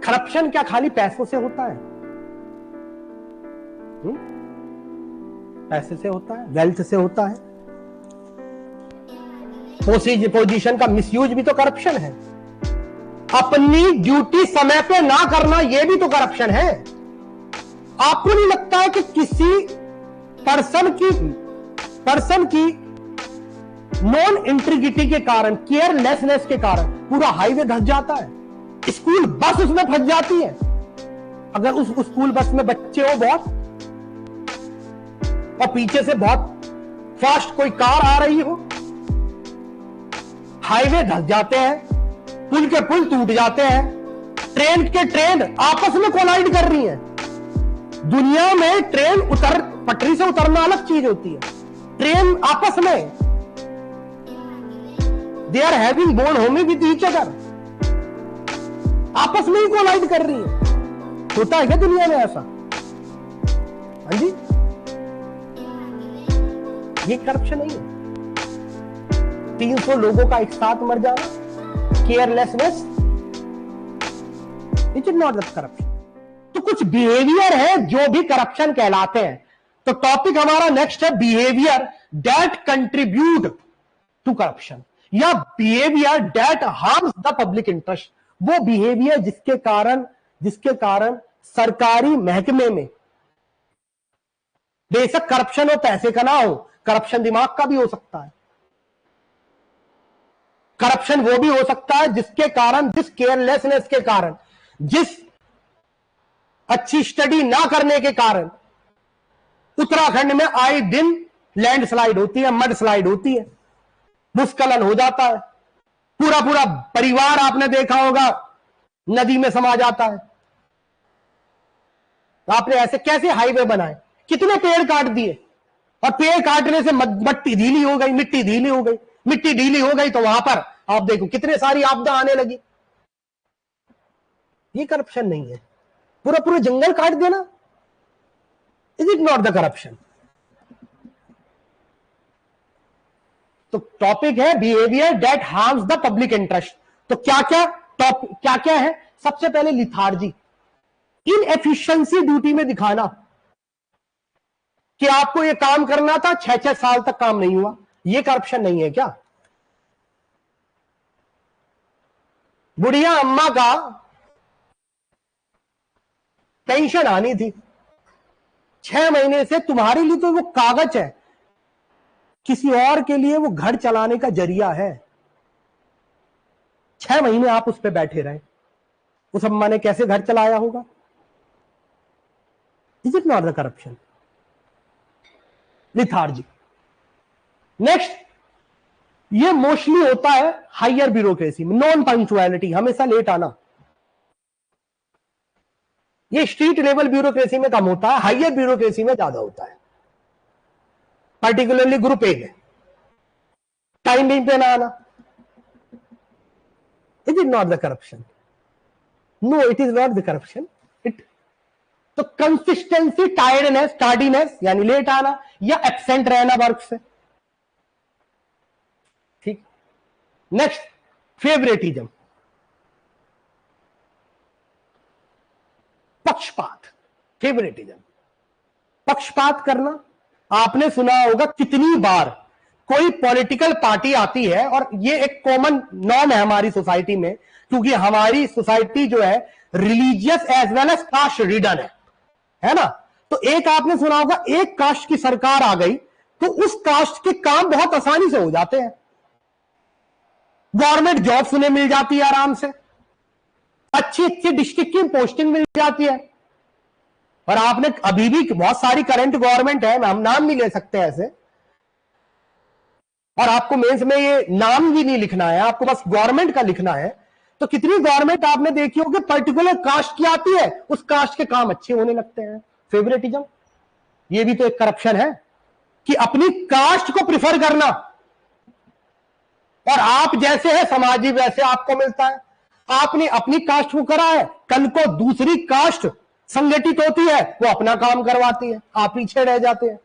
Corruption क्या खाली पैसों से होता है? पैसे से होता है, वेल्थ से होता है। पोजीशन का मिसयूज भी तो करप्शन है। अपनी ड्यूटी समय पे ना करना यह भी तो करप्शन है। आपको नहीं लगता है कि किसी पर्सन की नॉन इंटीग्रिटी के कारण, केयरलेसनेस के कारण पूरा हाईवे धंस जाता है, स्कूल बस उसमें फंस जाती है। अगर उस स्कूल बस में बच्चे हो बहुत और पीछे से बहुत फास्ट कोई कार आ रही हो, हाईवे धंस जाते हैं, पुल के पुल टूट जाते हैं, ट्रेन के ट्रेन आपस में कोलाइड कर रही हैं। दुनिया में ट्रेन पटरी से उतरना अलग चीज होती है, ट्रेन आपस में they are having board homing with each other, आपस में ही कोलाइड कर रही है। होता है क्या दुनिया में ऐसा? हाँ जी, ये करप्शन नहीं है। 300 लोगों का एक साथ मर जाना, carelessness, it is not the corruption. तो कुछ बिहेवियर है जो भी करप्शन कहलाते हैं। तो टॉपिक हमारा नेक्स्ट है behaviour that contribute to corruption, या behaviour that harms the public interest. वो बिहेवियर जिसके कारण सरकारी महकमे में, बेशक करप्शन हो पैसे का ना हो, करप्शन दिमाग का भी हो सकता है। करप्शन वो भी हो सकता है जिसके कारण, जिस केयरलेसनेस के कारण, जिस अच्छी स्टडी ना करने के कारण उत्तराखंड में आए दिन लैंडस्लाइड होती है, मड स्लाइड होती है, भूस्खलन हो जाता है, पूरा पूरा परिवार आपने देखा होगा नदी में समा जाता है। आपने ऐसे कैसे हाईवे बनाए, कितने पेड़ काट दिए, और पेड़ काटने से मिट्टी ढीली हो गई, मिट्टी ढीली हो गई तो वहां पर आप देखो कितने सारी आपदा आने लगी। ये करप्शन नहीं है। पूरा पूरा जंगल काट देना, is it not the corruption? तो टॉपिक है behaviour that harms the public interest. तो क्या क्या है? सबसे पहले लिथार्जी, इनएफिशिएंसी ड्यूटी में दिखाना कि आपको यह काम करना था, 6-6 साल तक काम नहीं हुआ। यह करप्शन नहीं है क्या? बुढ़िया अम्मा का पेंशन आनी थी, 6 महीने से तुम्हारे लिए तो वो कागज है, किसी और के लिए वो घर चलाने का जरिया है। 6 महीने आप उस पर बैठे रहे, उस अम्मा ने कैसे घर चलाया होगा? Is it not the corruption? Lethargy. Next, ये मोस्टली होता है हायर ब्यूरोक्रेसी में, नॉन पंक्चुअलिटी, हमेशा लेट आना। ये स्ट्रीट लेवल ब्यूरोक्रेसी में कम होता है, हायर ब्यूरोक्रेसी में ज्यादा होता है, पर्टिकुलरली ग्रुप ए में। टाइमिंग पे ना आना, it is not the corruption? No, it is not the corruption. तो कंसिस्टेंसी, टार्डीनेस यानी लेट आना या एब्सेंट रहना वर्क से, ठीक। नेक्स्ट, फेवरेटिज्म, पक्षपात। फेवरेटिज्म, पक्षपात करना। आपने सुना होगा कितनी बार कोई पॉलिटिकल पार्टी आती है, और ये एक कॉमन नॉर्म है हमारी सोसाइटी में, क्योंकि हमारी सोसाइटी जो है religious as well as caste ridden है ना। तो एक आपने सुना होगा, एक कास्ट की सरकार आ गई तो उस कास्ट के काम बहुत आसानी से हो जाते हैं, गवर्नमेंट जॉब्स उन्हें मिल जाती है आराम से, अच्छी अच्छी डिस्ट्रिक्ट की पोस्टिंग मिल जाती है। और आपने अभी भी बहुत सारी करंट गवर्नमेंट है, हम नाम भी ले सकते हैं ऐसे, और आपको मेंस में ये नाम भी नहीं लिखना है, आपको बस गवर्नमेंट का लिखना है। तो कितनी गवर्नमेंट आपने देखी होगी पर्टिकुलर कास्ट की आती है, उस कास्ट के काम अच्छे होने लगते हैं। फेवरेटिज्म, ये भी तो एक करप्शन है कि अपनी कास्ट को प्रिफर करना, और आप जैसे है समाजी वैसे आपको मिलता है। आपने अपनी कास्ट को करा है, कल को दूसरी कास्ट संगठित होती है, वो अपना काम करवाती है, आप पीछे रह जाते हैं।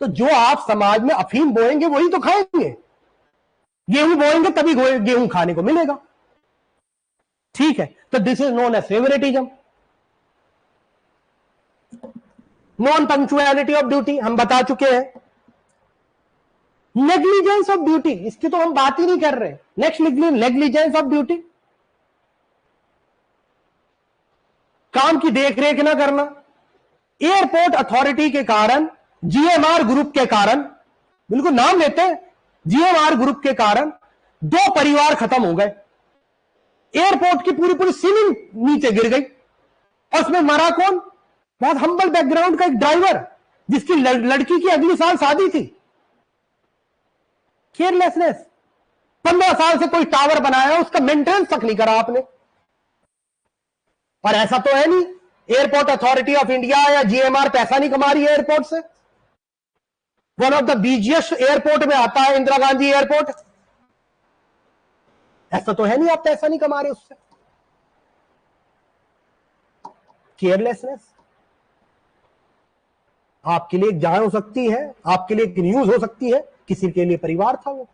तो जो आप समाज में अफीम बोएंगे वही तो खाएंगे, गेहूं बोएंगे तभी गेहूं खाने को मिलेगा, ठीक है। ठीक है, तो this is known as favouritism. Non punctuality of duty हम बता चुके हैं। नेग्लिजेंस ऑफ ड्यूटी, इसकी तो हम बात ही नहीं कर रहे। नेक्स्ट लिख लीजिए, नेग्लिजेंस ऑफ ड्यूटी, काम की देखरेख ना करना। एयरपोर्ट अथॉरिटी के कारण, जीएमआर ग्रुप के कारण, बिल्कुल नाम लेते हैं, जीएमआर ग्रुप के कारण 2 परिवार खत्म हो गए। एयरपोर्ट की पूरी पूरी सीलिंग नीचे गिर गई और उसमें मरा कौन? बहुत हम्बल बैकग्राउंड का एक ड्राइवर जिसकी लड़की की अगले साल शादी थी। केयरलेसनेस। 15 साल से कोई टावर बनाया, उसका मेंटेनेंस तक नहीं करा आपने। और ऐसा तो है नहीं एयरपोर्ट अथॉरिटी ऑफ इंडिया या जीएमआर पैसा नहीं कमा रही है एयरपोर्ट से। One of the busiest airport में आता है इंदिरा गांधी एयरपोर्ट। ऐसा तो है नहीं आप पैसा नहीं कमा रहे उससे। केयरलेसनेस। आपके लिए एक जान हो सकती है, आपके लिए एक न्यूज हो सकती है, किसी के लिए परिवार था वो।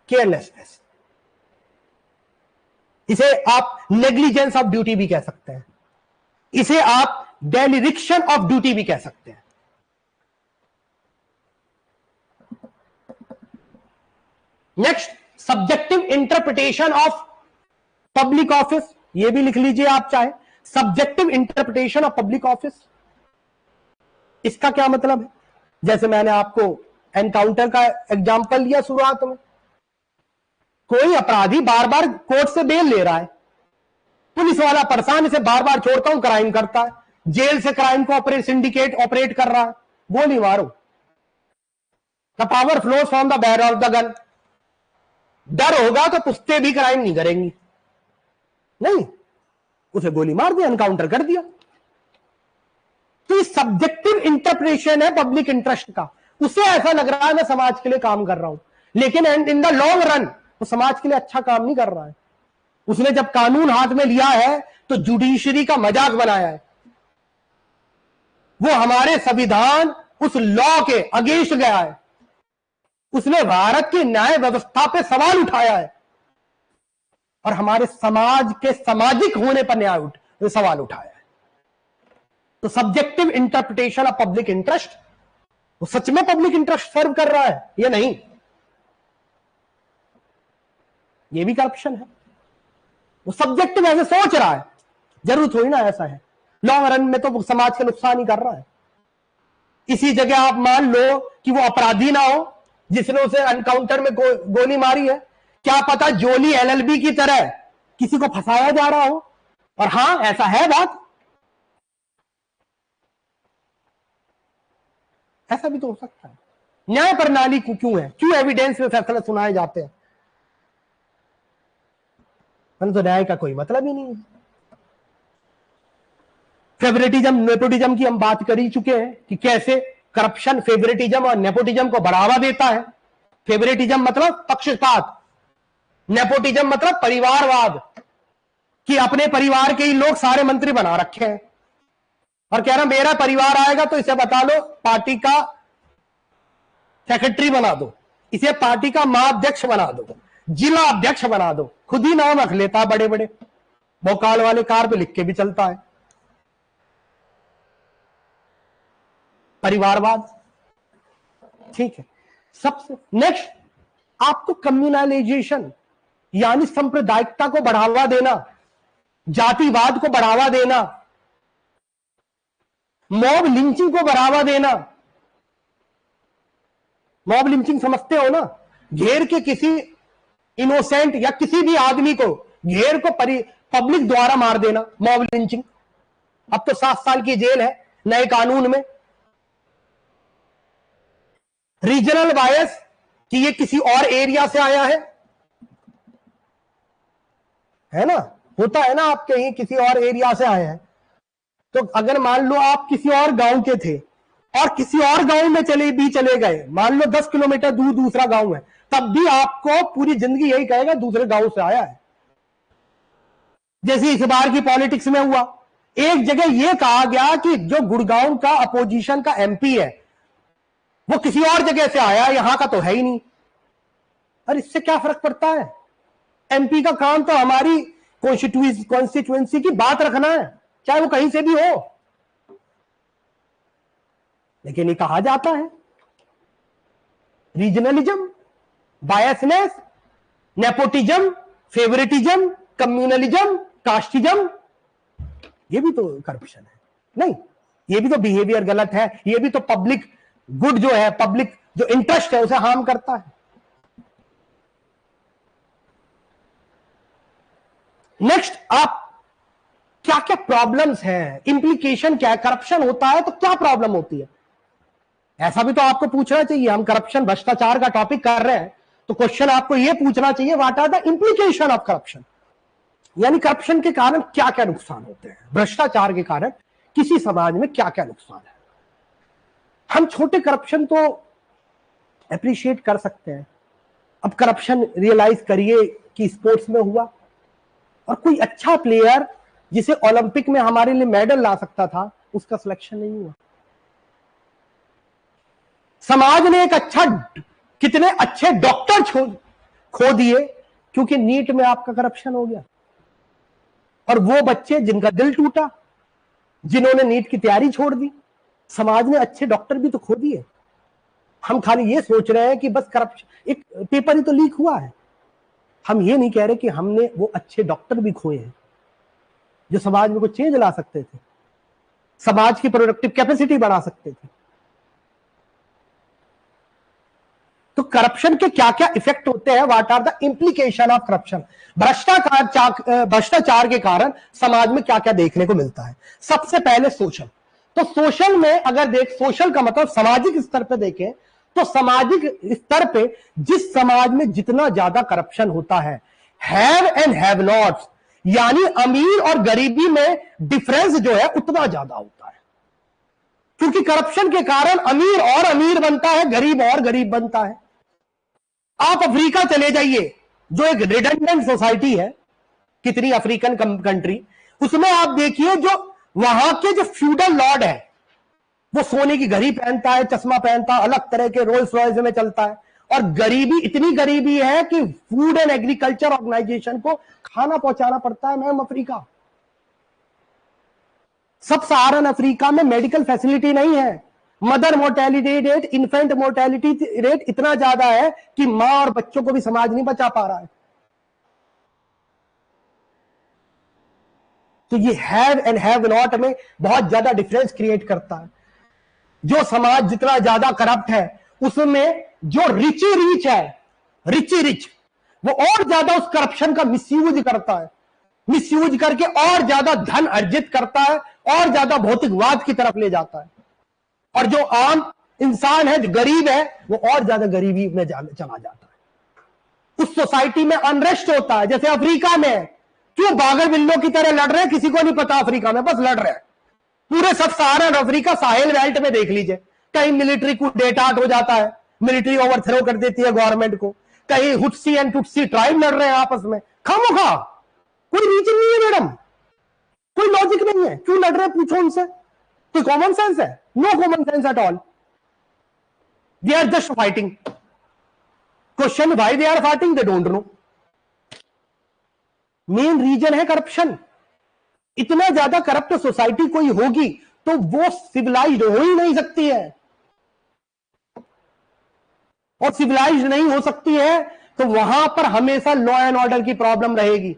केयरलेसनेस, इसे आप नेग्लिजेंस ऑफ ड्यूटी भी कह सकते हैं, इसे आप डेलिरिक्शन ऑफ ड्यूटी भी कह सकते हैं। Next, subjective interpretation of public office, ये भी लिख लीजिए आप चाहे। Subjective interpretation of public office, इसका क्या मतलब है? जैसे मैंने आपको एनकाउंटर का एग्जांपल लिया शुरुआत में। कोई अपराधी बार बार कोर्ट से बेल ले रहा है, पुलिस वाला परेशान, इसे बार बार छोड़ता हूं, क्राइम करता है, जेल से क्राइम को सिंडिकेट ऑपरेट कर रहा है, गोली मारो। The power flows from the barrel of the gun. डर होगा तो पुश्ते भी क्राइम नहीं करेंगी, नहीं, उसे गोली मार दिया, एनकाउंटर कर दिया। तो ये सब्जेक्टिव इंटरप्रिटेशन है पब्लिक इंटरेस्ट का। उसे ऐसा लग रहा है मैं समाज के लिए काम कर रहा हूं, लेकिन इन द लॉन्ग रन वो समाज के लिए अच्छा काम नहीं कर रहा है। उसने जब कानून हाथ में लिया है तो जुडिशरी का मजाक बनाया है। वो हमारे संविधान उस लॉ के अगेंस्ट गया है। उसने भारत की न्याय व्यवस्था पे सवाल उठाया है और हमारे समाज के सामाजिक होने पर सवाल उठाया है। तो subjective interpretation of public interest, वो सच में पब्लिक इंटरेस्ट सर्व कर रहा है या नहीं, ये भी करप्शन है। वो सब्जेक्टिव ऐसे सोच रहा है, जरूर थोड़ी ना ऐसा है। लॉन्ग रन में तो समाज का नुकसान ही कर रहा है। इसी जगह आप मान लो कि वो अपराधी ना हो जिसने उसे एनकाउंटर में गोली मारी है, क्या पता जोली एलएलबी की तरह किसी को फंसाया जा रहा हो। और हां, ऐसा है बात, ऐसा भी तो हो सकता है। न्याय प्रणाली क्यों है, क्यों एविडेंस में फैसला सुनाए जाते हैं? तो न्याय का कोई मतलब ही नहीं है। फेवरेटिज्म नेपोटिज्म की हम बात कर ही चुके हैं कि कैसे करप्शन फेवरेटिज्म और नेपोटिज्म को बढ़ावा देता है। फेवरेटिज्म मतलब पक्षपात, नेपोटिज्म मतलब परिवारवाद, कि अपने परिवार के ही लोग सारे मंत्री बना रखे हैं और कह रहा मेरा परिवार आएगा तो इसे बता लो पार्टी का सेक्रेटरी बना दो, इसे पार्टी का महाअध्यक्ष बना दो, जिला अध्यक्ष बना दो, खुद ही नाम रख लेता है बड़े बड़े, भोकाल वाले कार पे लिख के भी चलता है। परिवारवाद, ठीक है। सबसे नेक्स्ट, आपको कम्युनलाइजेशन यानी सांप्रदायिकता को बढ़ावा देना, जातिवाद को बढ़ावा देना, मॉब लिंचिंग को बढ़ावा देना। मॉब लिंचिंग समझते हो ना, घेर के किसी इनोसेंट या किसी भी आदमी को घेर को पब्लिक द्वारा मार देना, मॉब लिंचिंग। अब तो 7 साल की जेल है नए कानून में। रीजनल बायस, कि ये किसी और एरिया से आया है ना, होता है ना आपके ही किसी और एरिया से आए हैं। तो अगर मान लो आप किसी और गांव के थे और किसी और गांव में चले गए, मान लो 10 किलोमीटर दूर दूसरा गांव है, तब भी आपको पूरी जिंदगी यही कहेगा दूसरे गांव से आया है। जैसे इस बार की पॉलिटिक्स में हुआ, एक जगह यह कहा गया कि जो गुड़गांव का अपोजिशन का एमपी है वो किसी और जगह से आया, यहां का तो है ही नहीं। और इससे क्या फर्क पड़ता है? एमपी का काम तो हमारी कॉन्स्टिट्यूएंसी की बात रखना है, चाहे वो कहीं से भी हो। लेकिन ये कहा जाता है regionalism, biasness, nepotism, favouritism, communalism, casteism, ये भी तो करप्शन है। नहीं, ये भी तो बिहेवियर गलत है, ये भी तो पब्लिक गुड जो है, पब्लिक जो इंटरेस्ट है उसे हार्म करता है। नेक्स्ट, आप क्या क्या प्रॉब्लम्स हैं, इंप्लीकेशन क्या है, करप्शन होता है तो क्या प्रॉब्लम होती है, ऐसा भी तो आपको पूछना चाहिए। हम करप्शन भ्रष्टाचार का टॉपिक कर रहे हैं तो क्वेश्चन आपको यह पूछना चाहिए, what are the implication of corruption, यानी करप्शन के कारण क्या क्या नुकसान होते हैं, भ्रष्टाचार के कारण किसी समाज में क्या क्या नुकसान है। हम छोटे करप्शन तो अप्रिशिएट कर सकते हैं। अब करप्शन रियलाइज करिए कि स्पोर्ट्स में हुआ और कोई अच्छा प्लेयर जिसे ओलंपिक में हमारे लिए मेडल ला सकता था, उसका सिलेक्शन नहीं हुआ। समाज ने एक अच्छा, कितने अच्छे डॉक्टर खो दिए क्योंकि नीट में आपका करप्शन हो गया। और वो बच्चे जिनका दिल टूटा, जिन्होंने नीट की तैयारी छोड़ दी, समाज ने अच्छे डॉक्टर भी तो खो दिए। हम खाली ये सोच रहे हैं कि बस करप्शन, एक पेपर ही तो लीक हुआ है। हम ये नहीं कह रहे कि हमने वो अच्छे डॉक्टर भी खोए हैं जो समाज में कुछ चेंज ला सकते थे, समाज की प्रोडक्टिव कैपेसिटी बढ़ा सकते थे। तो करप्शन के क्या क्या इफेक्ट होते हैं, what are the implication of corruption, भ्रष्टाचार के कारण समाज में क्या क्या देखने को मिलता है। सबसे पहले सोशल, तो सोशल में अगर सोशल का मतलब सामाजिक स्तर पे देखें तो सामाजिक स्तर पे जिस समाज में जितना ज्यादा करप्शन होता है, हैव एंड हैव नॉट्स, यानी अमीर और गरीबी में डिफरेंस जो है उतना ज्यादा होता है, क्योंकि करप्शन के कारण अमीर और अमीर बनता है, गरीब और गरीब बनता है। आप अफ्रीका चले जाइए जो एक रिडंडेंट सोसाइटी है, कितनी अफ्रीकन कंट्री, उसमें आप देखिए जो वहां के जो फ्यूडल लॉर्ड है वो सोने की घड़ी पहनता है, चश्मा पहनता है, अलग तरह के रोल्स रॉयस में चलता है, और गरीबी इतनी गरीबी है कि फूड एंड एग्रीकल्चर ऑर्गेनाइजेशन को खाना पहुंचाना पड़ता है। मैम अफ्रीका, सब सहारन अफ्रीका में मेडिकल फैसिलिटी नहीं है, mother mortality rate, infant mortality rate इतना ज्यादा है कि मां और बच्चों को भी समाज नहीं बचा पा रहा है। तो ये हैव एंड हैव नॉट में बहुत ज्यादा डिफरेंस क्रिएट करता है। जो समाज जितना ज्यादा करप्ट है उसमें जो रिची रिच है, रिची रिच, वो और ज्यादा उस करप्शन का मिसयूज करता है, मिसयूज करके और ज्यादा धन अर्जित करता है और ज्यादा भौतिकवाद की तरफ ले जाता है। और जो आम इंसान है, जो गरीब है, वो और ज्यादा गरीबी में चला जाता है। उस सोसाइटी में अनरेस्ट होता है। जैसे अफ्रीका में क्यों बागर बिल्लों की तरह लड़ रहे हैं, किसी को नहीं पता। अफ्रीका में बस लड़ रहे हैं। पूरे सब सहारन अफ्रीका साहेल बेल्ट में देख लीजिए, कहीं मिलिट्री को डेटाट हो जाता है, मिलिट्री ओवरथ्रो कर देती है गवर्नमेंट को, कहीं हुट्सी एंड टुट्सी ट्राइब लड़ रहे हैं आपस में, खामोखा। कोई रीजन नहीं है मैडम, कोई लॉजिक नहीं है, क्यों लड़ रहे हैं पूछो उनसे। कोई कॉमन सेंस है? No common sense at all. They are just fighting. Question why they are fighting, they don't know. Main reason है करप्शन। इतना ज्यादा करप्ट सोसाइटी कोई होगी तो वो सिविलाइज्ड हो ही नहीं सकती है, और सिविलाइज्ड नहीं हो सकती है तो वहां पर हमेशा लॉ एंड ऑर्डर की प्रॉब्लम रहेगी।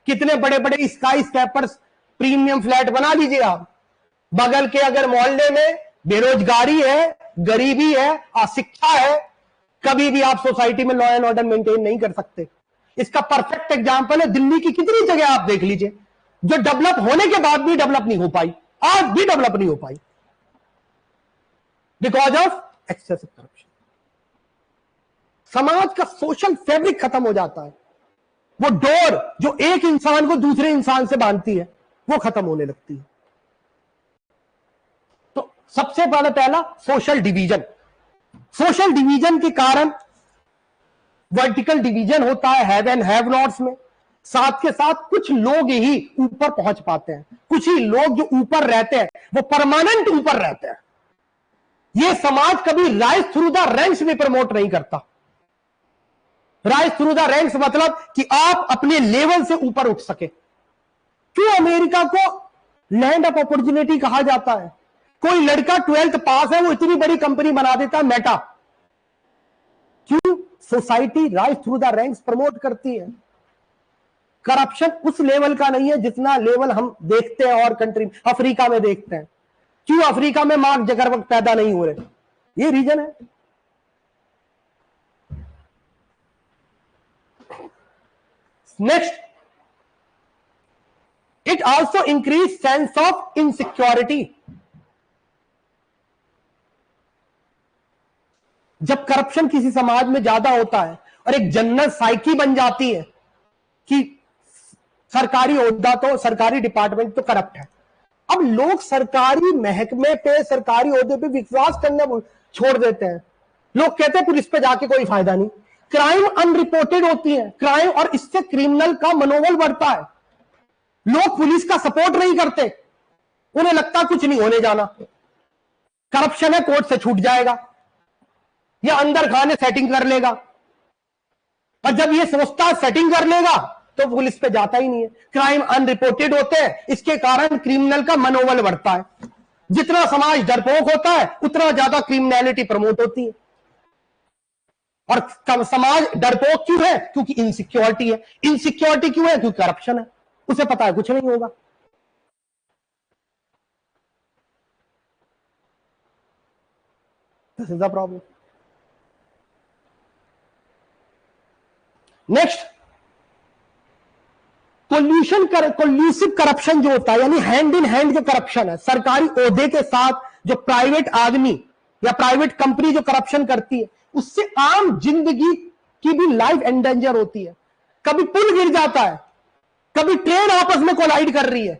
कितने बड़े बड़े स्काई स्कैपर्स प्रीमियम फ्लैट बना लीजिए आप, बगल के अगर मोहल्ले में बेरोजगारी है, गरीबी है, अशिक्षा है, कभी भी आप सोसाइटी में लॉ एंड ऑर्डर मेंटेन नहीं कर सकते। इसका परफेक्ट एग्जांपल है दिल्ली की कितनी जगह आप देख लीजिए जो डेवलप होने के बाद भी डेवलप नहीं हो पाई, आज भी डेवलप नहीं हो पाई, बिकॉज ऑफ एक्सेसिव करप्शन। समाज का सोशल फैब्रिक खत्म हो जाता है। वो डोर जो एक इंसान को दूसरे इंसान से बांधती है वो खत्म होने लगती है। तो सबसे पहला सोशल डिवीजन। सोशल डिवीजन के कारण वर्टिकल डिवीजन होता है हैव एंड हैव नॉट्स में। साथ के साथ कुछ लोग ही ऊपर पहुंच पाते हैं, कुछ ही लोग जो ऊपर रहते हैं वो परमानेंट ऊपर रहते हैं। ये समाज कभी राइज थ्रू द रैंक्स भी प्रमोट नहीं करता। राइज थ्रू द रैंक्स मतलब कि आप अपने लेवल से ऊपर उठ सके। क्यों अमेरिका को लैंड ऑफ अपॉर्चुनिटी कहा जाता है? कोई लड़का 12th पास है, वो इतनी बड़ी कंपनी बना देता है, मेटा। क्यों? Society rise through the ranks promote करती है। करप्शन उस लेवल का नहीं है जितना लेवल हम देखते हैं और कंट्री, अफ्रीका में देखते हैं। क्यों अफ्रीका में मार्क जकरबर्ग पैदा नहीं हो रहे? ये रीजन है। Next, it also increase sense of insecurity. जब करप्शन किसी समाज में ज्यादा होता है और एक जनरल साइकी बन जाती है कि सरकारी ओहदा तो, सरकारी डिपार्टमेंट तो करप्ट है, अब लोग सरकारी महकमे पे, सरकारी ओहदे पे विश्वास करना छोड़ देते हैं। लोग कहते हैं पुलिस पे जाके कोई फायदा नहीं। क्राइम अनरिपोर्टेड होती है, क्राइम, और इससे क्रिमिनल का मनोबल बढ़ता है। लोग पुलिस का सपोर्ट नहीं करते, उन्हें लगता कुछ नहीं होने जाना, करप्शन है, कोर्ट से छूट जाएगा या अंदर खाने सेटिंग कर लेगा। और जब ये सोचता है सेटिंग कर लेगा तो पुलिस पे जाता ही नहीं है। क्राइम अनरिपोर्टेड होते हैं, इसके कारण क्रिमिनल का मनोबल बढ़ता है। जितना समाज डरपोक होता है उतना ज्यादा क्रिमिनलिटी प्रमोट होती है। और समाज डरपोक क्यों है? क्योंकि इनसिक्योरिटी है। इनसिक्योरिटी क्यों है? क्योंकि करप्शन है। उसे पता है कुछ नहीं होगा। This is the problem. Next, collusive corruption जो होता है, यानी हैंड इन हैंड जो करप्शन है, सरकारी ओहदे के साथ जो प्राइवेट आदमी या प्राइवेट कंपनी जो करप्शन करती है, उससे आम जिंदगी की भी लाइफ एंडेंजर होती है। कभी पुल गिर जाता है, कभी ट्रेन आपस में कोलाइड कर रही है,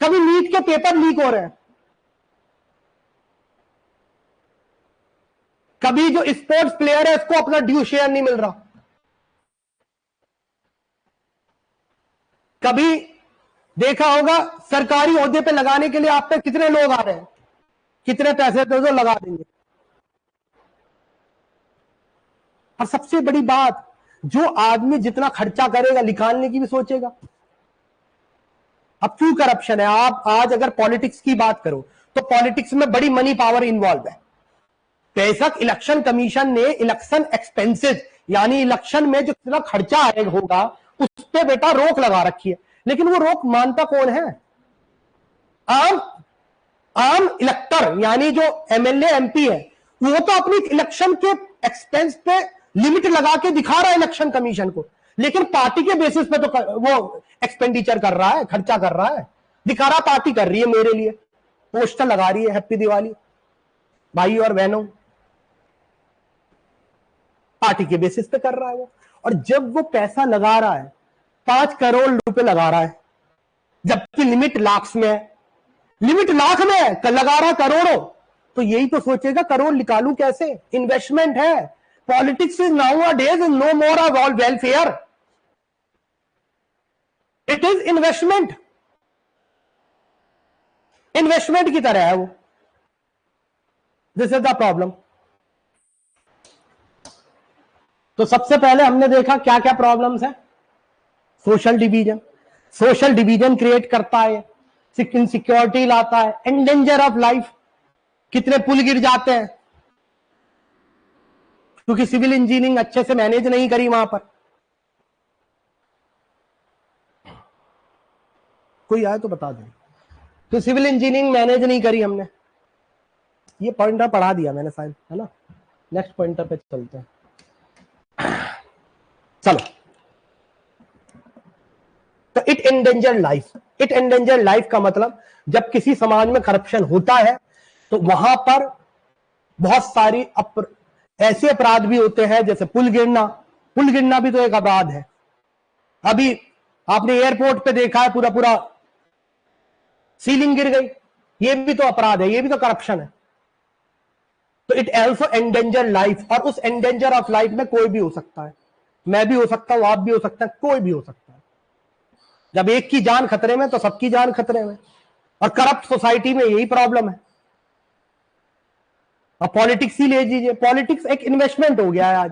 कभी नीट के पेपर लीक हो रहे हैं, कभी जो स्पोर्ट्स प्लेयर है उसको अपना ड्यू शेयर नहीं मिल रहा, कभी देखा होगा सरकारी ओहदे पे लगाने के लिए आप पे कितने लोग आ रहे हैं, कितने पैसे तो लगा देंगे। और सबसे बड़ी बात, जो आदमी जितना खर्चा करेगा निकालने की भी सोचेगा। अब क्यों करप्शन है? आप आज अगर पॉलिटिक्स की बात करो तो पॉलिटिक्स में बड़ी मनी पावर इन्वॉल्व है। बेशक इलेक्शन कमीशन ने इलेक्शन एक्सपेंसेस, यानी इलेक्शन में जो कितना खर्चा होगा उस पर बेटा रोक लगा रखी है, लेकिन वो रोक मानता कौन है? आम इलेक्टर, यानी जो एमएलए एमपी है, वो तो अपनी इलेक्शन के एक्सपेंस पे लिमिट लगा के दिखा रहा है इलेक्शन कमीशन को, लेकिन पार्टी के बेसिस पे तो वो एक्सपेंडिचर कर रहा है, खर्चा कर रहा है, दिखा रहा पार्टी कर रही है मेरे लिए, पोस्टर लगा रही है हैप्पी दिवाली भाई और बहनों, पार्टी के बेसिस पे कर रहा है वो। और जब वो पैसा लगा रहा है, 5 करोड़ रुपए लगा रहा है, जबकि लिमिट लाख में है, लिमिट लाख में है, लगा रहा करोड़ों, तो यही तो सोचेगा करोड़ निकालू कैसे? इन्वेस्टमेंट है। Politics is nowadays no more all welfare, it is investment. Investment की तरह है वो। This is the problem. तो सबसे पहले हमने देखा क्या क्या प्रॉब्लम्स है। Social division, social division create करता है, इनसिक्योरिटी लाता है, एंडेंजर ऑफ लाइफ, कितने पुल गिर जाते हैं क्योंकि सिविल इंजीनियरिंग अच्छे से मैनेज नहीं करी वहां पर। कोई आए तो बता दें, तो सिविल इंजीनियरिंग मैनेज नहीं करी हमने। ये पॉइंटर पढ़ा दिया मैंने शायद, है ना। नेक्स्ट पॉइंटर पे चलते हैं। चलो, तो it endanger life. It endanger life का मतलब जब किसी समाज में करप्शन होता है तो वहां पर बहुत सारी ऐसे अपराध भी होते हैं, जैसे पुल गिरना। पुल गिरना भी तो एक अपराध है। अभी आपने एयरपोर्ट पे देखा है पूरा पूरा सीलिंग गिर गई, ये भी तो अपराध है, ये भी तो करप्शन है। तो इट ऑल्सो एंडेंजर लाइफ, और उस एंडेंजर ऑफ लाइफ में कोई भी हो सकता है, मैं भी हो सकता हूं, आप भी हो सकता है, कोई भी हो सकता है। जब एक की जान खतरे में तो सबकी जान खतरे में। और करप्ट सोसाइटी में यही प्रॉब्लम है। और पॉलिटिक्स ही ले लीजिए, पॉलिटिक्स एक इन्वेस्टमेंट हो गया है आज।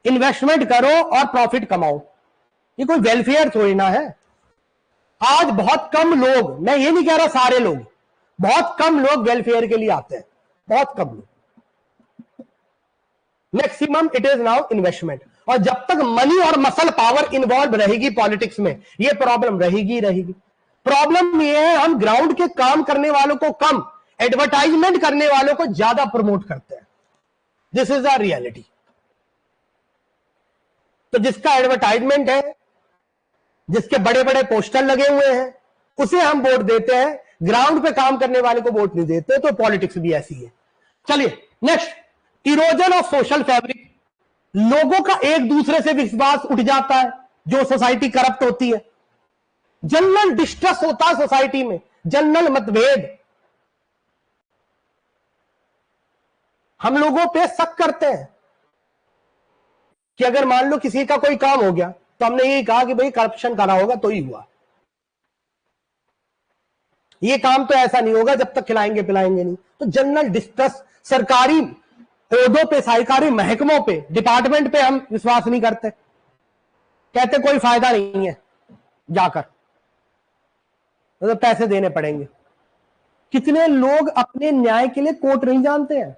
इन्वेस्टमेंट करो और प्रॉफिट कमाओ। ये कोई वेलफेयर थोड़ी ना है। आज बहुत कम लोग, मैं ये नहीं कह रहा सारे लोग, बहुत कम लोग वेलफेयर के लिए आते हैं, बहुत कम लोग। Maximum it is now investment. और जब तक मनी और मसल पावर इन्वॉल्व रहेगी पॉलिटिक्स में, ये प्रॉब्लम रहेगी रहेगी। प्रॉब्लम ये है हम ग्राउंड के काम करने वालों को कम, एडवर्टाइजमेंट करने वालों को ज्यादा प्रमोट करते हैं। This is the reality. तो जिसका एडवर्टाइजमेंट है, जिसके बड़े बड़े पोस्टर लगे हुए हैं, उसे हम वोट देते हैं, ग्राउंड पे काम करने वाले को वोट नहीं देते। तो पॉलिटिक्स भी ऐसी है। चलिए next, erosion of social fabric. लोगों का एक दूसरे से विश्वास उठ जाता है जो सोसाइटी करप्ट होती है। जनरल डिस्ट्रस्ट होता है सोसाइटी में, जनरल मतभेद। हम लोगों पे शक करते हैं कि अगर मान लो किसी का कोई काम हो गया तो हमने यही कहा कि भाई करप्शन करा होगा तो ही हुआ। ये काम तो ऐसा नहीं होगा जब तक खिलाएंगे पिलाएंगे नहीं। तो जनरल डिस्ट्रस्ट, सरकारी ओहदों पे, सरकारी महकमों पे, डिपार्टमेंट पे हम विश्वास नहीं करते, कहते कोई फायदा नहीं है, जाकर तो पैसे देने पड़ेंगे। कितने लोग अपने न्याय के लिए कोर्ट नहीं जानते हैं,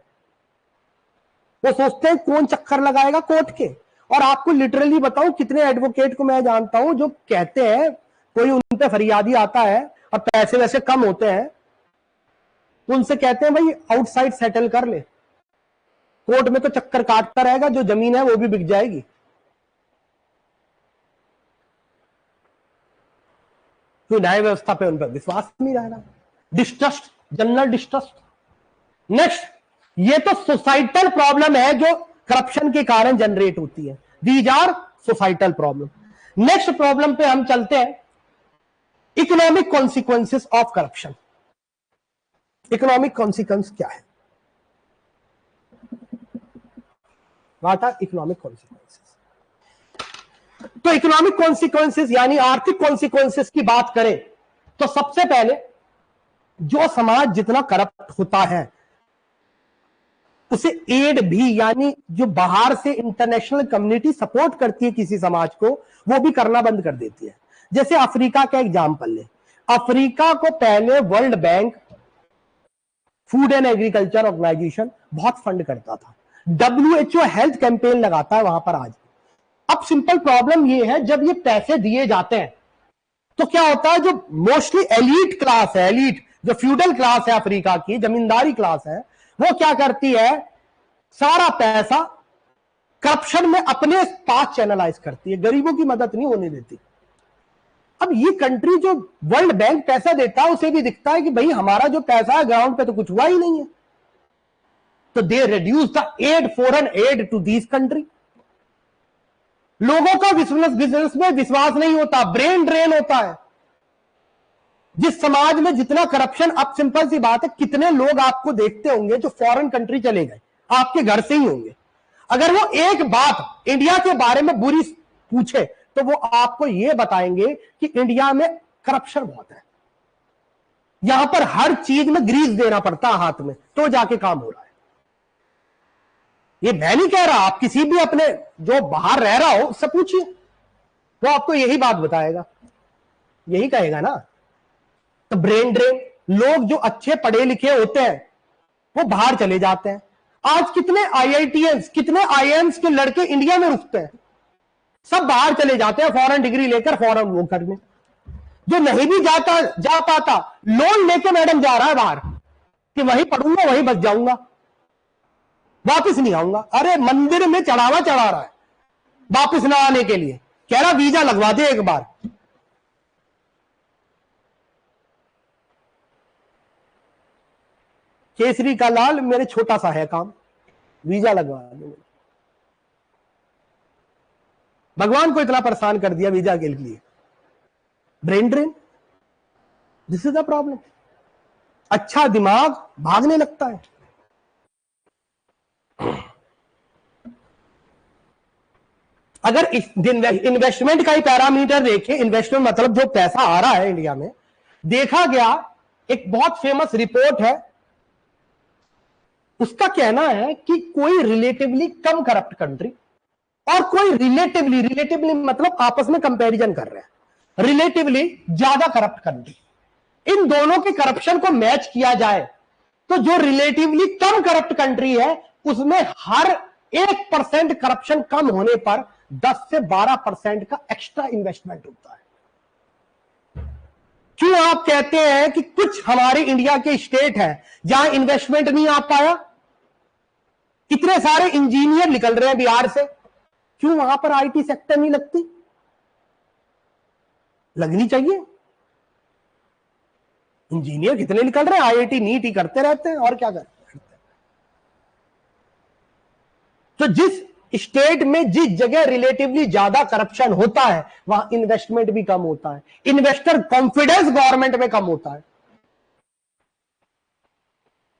वो सोचते हैं कौन चक्कर लगाएगा कोर्ट के। और आपको लिटरली बताऊं, कितने एडवोकेट को मैं जानता हूं जो कहते हैं, कोई उन पे फरियादी आता है और पैसे वैसे कम होते हैं, उनसे कहते हैं भाई आउटसाइड सेटल कर ले, कोर्ट में तो चक्कर काटता रहेगा, जो जमीन है वो भी बिक जाएगी। तो न्याय व्यवस्था पे उन पर विश्वास नहीं रहेगा। Distrust, general distrust. नेक्स्ट, ये तो सोसाइटल प्रॉब्लम है जो करप्शन के कारण जनरेट होती है। These are societal problem. Next problem पे हम चलते हैं, economic consequences of corruption. Economic consequence क्या है? What are economic consequences? तो इकोनॉमिक कॉन्सिक्वेंसेस यानी आर्थिक कॉन्सिक्वेंसेस की बात करें तो सबसे पहले जो समाज जितना करप्ट होता है उसे एड भी, यानी जो बाहर से इंटरनेशनल कम्युनिटी सपोर्ट करती है किसी समाज को, वो भी करना बंद कर देती है। जैसे अफ्रीका का एग्जांपल ले, अफ्रीका को पहले World Bank, food and agriculture organization बहुत फंड करता था, WHO हेल्थ कैंपेन लगाता है वहां पर आज। अब सिंपल प्रॉब्लम ये है, जब ये पैसे दिए जाते हैं तो क्या होता है, जो मोस्टली एलीट क्लास है, एलीट जो फ्यूडल क्लास है अफ्रीका की, जमींदारी क्लास है, वो क्या करती है, सारा पैसा करप्शन में अपने पास चैनलाइज करती है, गरीबों की मदद नहीं होने देती। अब ये कंट्री जो वर्ल्ड बैंक पैसा देता है उसे भी दिखता है कि भाई हमारा जो पैसा है ग्राउंड पे तो कुछ हुआ ही नहीं है, तो they reduce the aid, foreign aid to this country. लोगों का बिजनेस में विश्वास नहीं होता, ब्रेन ड्रेन होता है। जिस समाज में जितना करप्शन, अब सिंपल सी बात है, कितने लोग आपको देखते होंगे जो फॉरेन कंट्री चले गए, आपके घर से ही होंगे, अगर वो एक बात इंडिया के बारे में बुरी पूछे तो वो आपको ये बताएंगे कि इंडिया में करप्शन बहुत है, यहां पर हर चीज में ग्रीस देना पड़ता है हाथ में तो जाके काम हो रहा है। ये मैं नहीं कह रहा, आप किसी भी अपने जो बाहर रह रहा हो उससे पूछिए, वो आपको यही बात बताएगा, यही कहेगा ना। तो ब्रेन ड्रेन, लोग जो अच्छे पढ़े लिखे होते हैं वो बाहर चले जाते हैं। आज कितने IITians, कितने IIMs के लड़के इंडिया में रुकते हैं, सब बाहर चले जाते हैं फॉरेन डिग्री लेकर, फॉरेन वो करने। जो नहीं भी जा पाता, लोन लेके मैडम जा रहा है बाहर कि वहीं पढ़ूंगा वहीं बच जाऊंगा, वापिस नहीं आऊंगा। अरे मंदिर में चढ़ावा चढ़ा रहा है वापिस ना आने के लिए, कह रहा वीजा लगवा दे एक बार। केसरी का लाल, मेरे छोटा सा है काम, वीजा लगवा दे। भगवान को इतना परेशान कर दिया वीजा के लिए। Brain drain, this is the problem. अच्छा दिमाग भागने लगता है। अगर इन्वेस्टमेंट का ही पैरामीटर देखें, इन्वेस्टमेंट मतलब जो पैसा आ रहा है इंडिया में, देखा गया एक बहुत फेमस रिपोर्ट है, उसका कहना है कि कोई रिलेटिवली कम करप्ट कंट्री और कोई रिलेटिवली मतलब आपस में कंपैरिजन कर रहे हैं, रिलेटिवली ज्यादा करप्ट कंट्री, इन दोनों के करप्शन को मैच किया जाए तो जो रिलेटिवली कम करप्ट कंट्री है उसमें हर 1% करप्शन कम होने पर 10 से 12% का एक्स्ट्रा इन्वेस्टमेंट होता है। क्यों आप कहते हैं कि कुछ हमारे इंडिया के स्टेट है जहां इन्वेस्टमेंट नहीं आ पाया? कितने सारे इंजीनियर निकल रहे हैं बिहार से, क्यों वहां पर आईटी सेक्टर नहीं लगती? लगनी चाहिए। इंजीनियर कितने निकल रहे हैं, आईआईटी नीट ही करते रहते हैं और क्या करते हैं। तो जिस स्टेट में जिस जगह रिलेटिवली ज्यादा करप्शन होता है वहां इन्वेस्टमेंट भी कम होता है, इन्वेस्टर कॉन्फिडेंस गवर्नमेंट में कम होता है।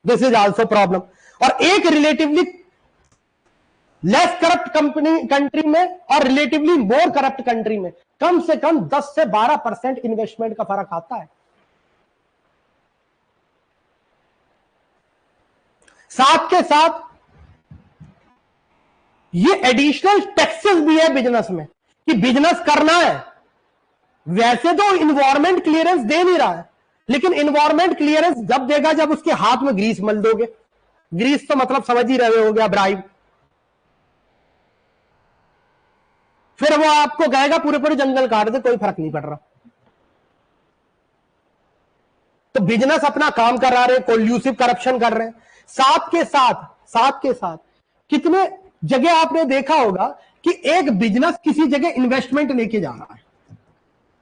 This is also problem. और एक रिलेटिवली लेस करप्ट कंट्री में और रिलेटिवली मोर करप्ट कंट्री में कम से कम 10 से 12% इन्वेस्टमेंट का फर्क आता है। साथ के साथ ये एडिशनल टैक्सेस भी है बिजनेस में कि बिजनेस करना है। वैसे तो इन्वायरमेंट क्लियरेंस दे नहीं रहा है, लेकिन इन्वायरमेंट क्लियरेंस जब देगा जब उसके हाथ में ग्रीस मल दोगे। ग्रीस तो मतलब समझ ही रहे हो गया, ब्राइब। फिर वो आपको कहेगा पूरे पूरे जंगल काट दे, कोई फर्क नहीं पड़ रहा। तो बिजनेस अपना काम करा रहे, कोल्यूसिव करप्शन कर रहे हैं। साथ के साथ कितने जगह आपने देखा होगा कि एक बिजनेस किसी जगह इन्वेस्टमेंट लेके जा रहा है,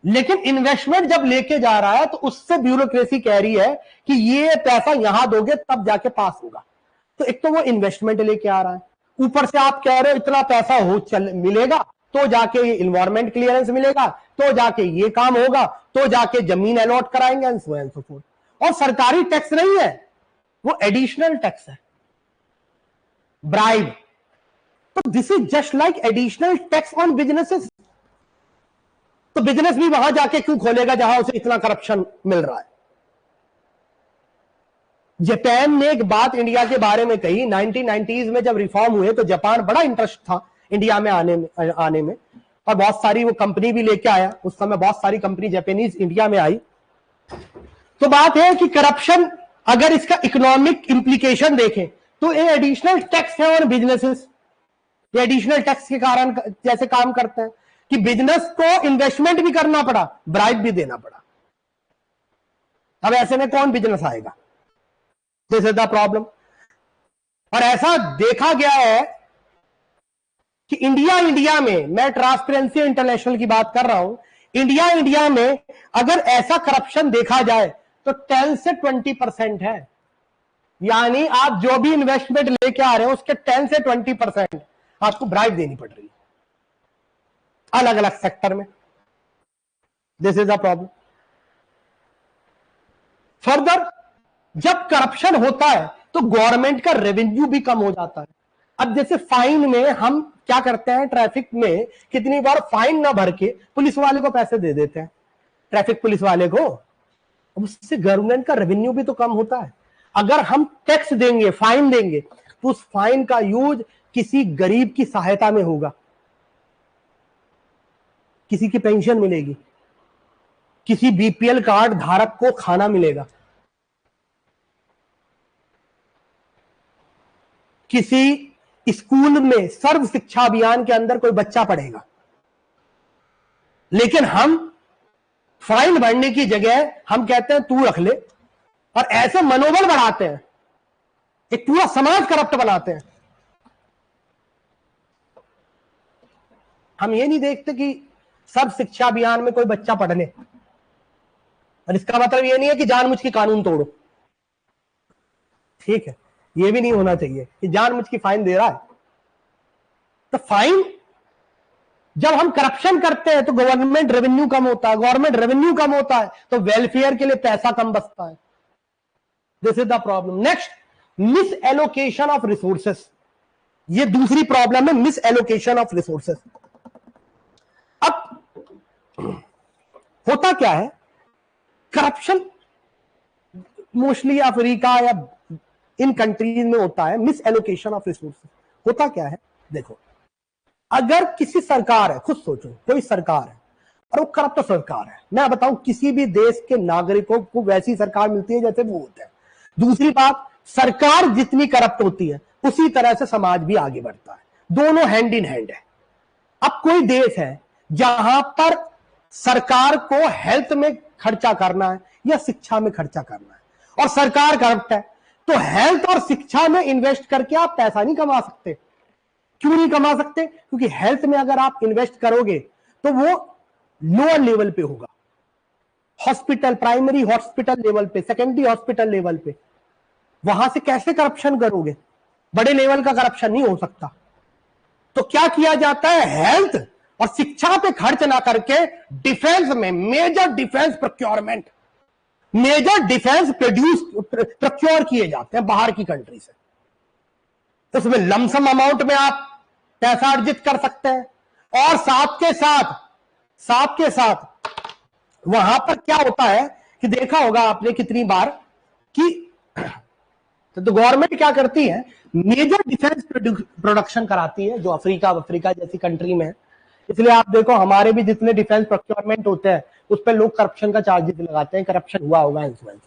लेकिन इन्वेस्टमेंट जब लेके जा रहा है तो उससे ब्यूरोक्रेसी कह रही है कि ये पैसा यहां दोगे तब जाके पास होगा। तो एक तो वो इन्वेस्टमेंट लेके आ रहा है, ऊपर से आप कह रहे हो इतना पैसा मिलेगा तो जाके ये इन्वायरमेंट क्लियरेंस मिलेगा, तो जाके ये काम होगा, तो जाके जमीन अलॉट कराएंगे एंड सो फोर्थ। और सरकारी टैक्स नहीं है, वो एडिशनल टैक्स है, ब्राइब। तो this is just like additional tax on businesses. तो बिजनेस भी वहां जाके क्यों खोलेगा जहां उसे इतना करप्शन मिल रहा है? जापान ने एक बात इंडिया के बारे में कही, 1990s में जब रिफॉर्म हुए तो जापान बड़ा इंटरेस्ट था इंडिया में आने में और बहुत सारी वो कंपनी भी लेके आया। उस समय बहुत सारी कंपनी जापानीज इंडिया में आई। तो बात है कि करप्शन अगर इसका इकोनॉमिक इंप्लीकेशन देखें तो ये एडिशनल टैक्स है और बिजनेसेस ये एडिशनल टैक्स के कारण जैसे काम करते हैं कि बिजनेस को इन्वेस्टमेंट भी करना पड़ा, ब्राइब भी देना पड़ा। अब ऐसे में कौन बिजनेस आएगा? This is the problem. और ऐसा देखा गया है कि इंडिया में, मैं ट्रांसपेरेंसी इंटरनेशनल की बात कर रहा हूं, इंडिया में अगर ऐसा करप्शन देखा जाए तो 10 से 20% है। यानी आप जो भी इन्वेस्टमेंट लेके आ रहे हो उसके 10 से 20% आपको ब्राइब देनी पड़ रही है अलग अलग सेक्टर में। This is a problem. Further जब करप्शन होता है तो गवर्नमेंट का रेवेन्यू भी कम हो जाता है। अब जैसे फाइन में हम क्या करते हैं, ट्रैफिक में कितनी बार फाइन ना भर के पुलिस वाले को पैसे दे देते हैं, ट्रैफिक पुलिस वाले को। अब उससे गवर्नमेंट का रेवेन्यू भी तो कम होता है। अगर हम टैक्स देंगे, फाइन देंगे, तो उस फाइन का यूज किसी गरीब की सहायता में होगा, किसी की पेंशन मिलेगी, किसी बीपीएल कार्ड धारक को खाना मिलेगा, किसी स्कूल में सर्व शिक्षा अभियान के अंदर कोई बच्चा पढ़ेगा। लेकिन हम फाइन भरने की जगह हम कहते हैं तू रख ले, और ऐसे मनोबल बढ़ाते हैं, एक पूरा समाज करप्ट बनाते हैं। हम ये नहीं देखते कि सर्व शिक्षा अभियान में कोई बच्चा पढ़ ले, और इसका मतलब ये नहीं है कि जानबूझ के कानून तोड़ो, ठीक है, ये भी नहीं होना चाहिए कि जानबूझ की फाइन दे रहा है। तो फाइन जब हम करप्शन करते हैं तो गवर्नमेंट रेवेन्यू कम होता है, गवर्नमेंट रेवेन्यू कम होता है तो वेलफेयर के लिए पैसा कम बचता है। This is the problem. Next, miss allocation of resources. ये दूसरी प्रॉब्लम है, मिस एलोकेशन ऑफ रिसोर्सेस। अब होता क्या है, करप्शन मोस्टली अफ्रीका या इन कंट्रीज में होता है, मिस एलोकेशन ऑफ रिसोर्सेस। होता क्या है, देखो, अगर किसी सरकार है, खुद सोचो कोई सरकार है और वो करप्ट सरकार है, मैं बताऊं किसी भी देश के नागरिकों को वैसी सरकार मिलती है जैसे वो होता है। दूसरी बात, सरकार जितनी करप्ट होती है उसी तरह से समाज भी आगे बढ़ता है, दोनों हैंड इन हैंड है। अब कोई देश है जहां पर सरकार को हेल्थ में खर्चा करना है या शिक्षा में खर्चा करना है और सरकार करप्ट है, तो हेल्थ और शिक्षा में इन्वेस्ट करके आप पैसा नहीं कमा सकते। क्यों नहीं कमा सकते? क्योंकि हेल्थ में अगर आप इन्वेस्ट करोगे तो वो लोअर लेवल पे होगा, हॉस्पिटल, प्राइमरी हॉस्पिटल लेवल पे, सेकेंडरी हॉस्पिटल लेवल पे। वहां से कैसे करप्शन करोगे? बड़े लेवल का करप्शन नहीं हो सकता। तो क्या किया जाता है, हेल्थ और शिक्षा पे खर्च ना करके डिफेंस में major defence procurement, major defence procure किए जाते हैं बाहर की कंट्री से। उसमें लमसम अमाउंट में आप पैसा अर्जित कर सकते हैं और साथ के साथ वहां पर क्या होता है कि देखा होगा आपने कितनी बार कि तो गवर्नमेंट क्या करती है, मेजर डिफेंस प्रोडक्शन कराती है, जो अफ्रीका जैसी कंट्री में है। इसलिए आप देखो हमारे भी जितने डिफेंस प्रोक्योरमेंट होते हैं उस पर लोग करप्शन का चार्जेस लगाते हैं, करप्शन हुआ होगा इंश्योरेंस।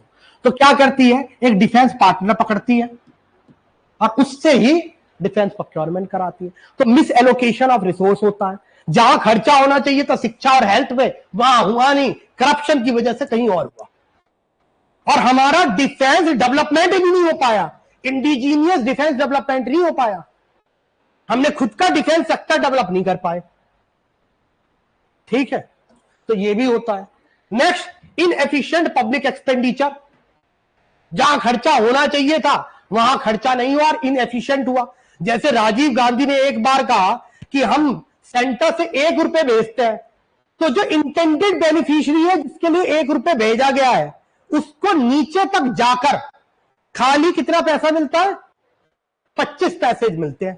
तो क्या करती है, एक डिफेंस पार्टनर पकड़ती है और उससे ही डिफेंस प्रोक्योरमेंट कराती है। तो मिस एलोकेशन ऑफ रिसोर्स होता है, जहां खर्चा होना चाहिए था शिक्षा और हेल्थ में वहां हुआ नहीं, करप्शन की वजह से कहीं और हुआ। और हमारा डिफेंस डेवलपमेंट भी नहीं हो पाया, इंडिजीनियस डिफेंस डेवलपमेंट नहीं हो पाया, हमने खुद का डिफेंस सेक्टर डेवलप नहीं कर पाए। ठीक है, तो ये भी होता है। नेक्स्ट, इनएफिशिएंट पब्लिक एक्सपेंडिचर, जहां खर्चा होना चाहिए था वहां खर्चा नहीं हुआ और इनएफिशिएंट हुआ। जैसे राजीव गांधी ने एक बार कहा कि हम सेंटर से 1 रुपए भेजते हैं, तो जो इंटेंडेड बेनिफिशियरी है जिसके लिए 1 रुपए भेजा गया है उसको नीचे तक जाकर खाली कितना पैसा मिलता है, 25 पैसे मिलते हैं।